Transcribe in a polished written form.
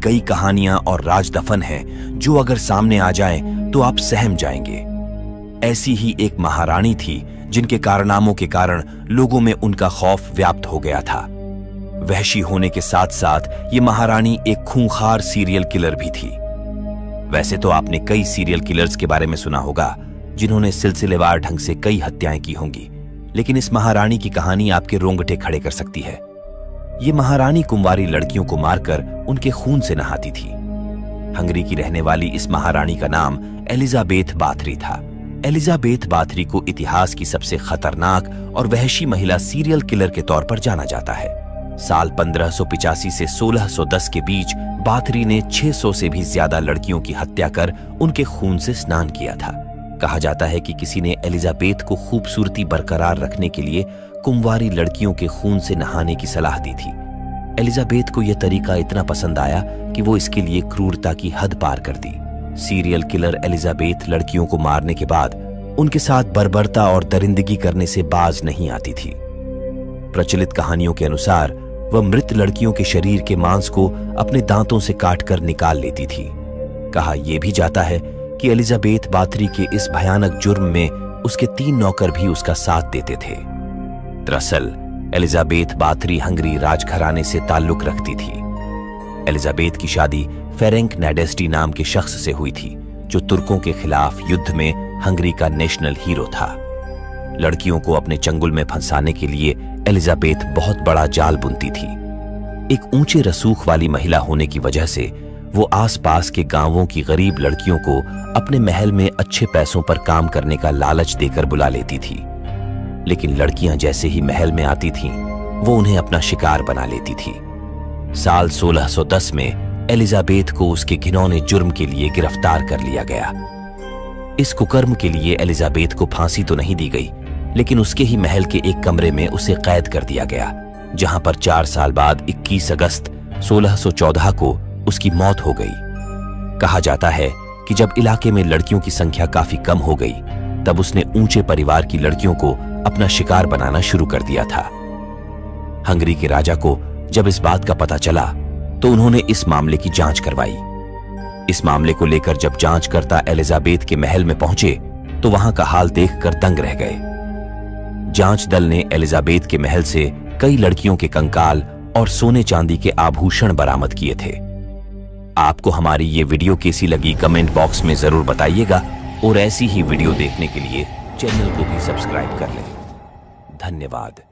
कई कहानियां और राजदफन हैं जो अगर सामने आ जाएं तो आप सहम जाएंगे। ऐसी ही एक महारानी थी जिनके कारनामों के कारण लोगों में उनका खौफ व्याप्त हो गया था। वहशी होने के साथ साथ ये महारानी एक खूंखार सीरियल किलर भी थी। वैसे तो आपने कई सीरियल किलर्स के बारे में सुना होगा जिन्होंने सिलसिलेवार ढंग से कई हत्याएं की होंगी, लेकिन इस महारानी की कहानी आपके रोंगटे खड़े कर सकती है। ये महारानी कुंवारी लड़कियों को मारकर उनके खून से नहाती थी। हंगरी की रहने वाली इस महारानी का नाम एलिजाबेथ बाथरी था। एलिजाबेथ बाथरी को इतिहास की सबसे खतरनाक और वहशी महिला सीरियल किलर के तौर पर जाना जाता है। साल 1585 से 1610 के बीच बाथरी ने 600 से भी ज्यादा लड़कियों की हत्या कर उनके खून से स्नान किया था। कहा जाता है कि किसी ने एलिजाबेथ को खूबसूरती बरकरार रखने के लिए कुंवारी लड़कियों के खून से नहाने की सलाह दी थी। एलिजाबेथ को यह तरीका इतना पसंद आया कि वो इसके लिए क्रूरता की हद पार कर दी। सीरियल किलर एलिजाबेथ लड़कियों को मारने के बाद उनके साथ बर्बरता और दरिंदगी करने से बाज नहीं आती थी। प्रचलित कहानियों के अनुसार वह मृत लड़कियों के शरीर के मांस को अपने दांतों से काटकर निकाल लेती थी। कहा यह भी जाता है कि एलिजाबेथ बाथरी के इस भयानक जुर्म में उसके 3 नौकर भी उसका साथ देते थे। दरअसल एलिजाबेथ बाथरी हंगरी राजघराने से ताल्लुक रखती थी। एलिजाबेथ की शादी फेरेंक नाडेस्टी नाम के शख्स से हुई थी जो तुर्कों के खिलाफ युद्ध में हंगरी का नेशनल हीरो था। लड़कियों को अपने चंगुल में फंसाने के लिए एलिजाबेथ बहुत बड़ा जाल बुनती थी। एक ऊंचे रसूख वाली महिला होने की वजह से वो आसपास के गांवों की गरीब लड़कियों को अपने महल में अच्छे पैसों पर काम करने का लालच देकर बुला लेती थी। लेकिन लड़कियां जैसे ही महल में आती थीं, वो उन्हें अपना शिकार बना लेती थी। साल 1610 में एलिजाबेथ को उसके घिनौने जुर्म के लिए गिरफ्तार कर लिया गया। इस कुकर्म के लिए एलिजाबेथ को फांसी तो नहीं दी गई, लेकिन उसके ही महल के एक कमरे में उसे कैद कर दिया गया, जहां पर 4 साल बाद 21 अगस्त 1614 को उसकी मौत हो गई। कहा जाता है कि जब इलाके में लड़कियों की संख्या काफी कम हो गई, तब उसने ऊंचे परिवार की लड़कियों को अपना शिकार बनाना शुरू कर दिया था। हंगरी के राजा को जब इस बात का पता चला तो उन्होंने इस मामले की जांच करवाई। इस मामले को लेकर जब जांचकर्ता एलिजाबेथ के महल में पहुंचे तो वहां का हाल देखकर दंग रह गए। जांच दल ने एलिजाबेथ के महल से कई लड़कियों के कंकाल और सोने चांदी के आभूषण बरामद किए थे। आपको हमारी ये वीडियो कैसी लगी कमेंट बॉक्स में जरूर बताइएगा और ऐसी ही वीडियो देखने के लिए चैनल को भी सब्सक्राइब कर लें। धन्यवाद।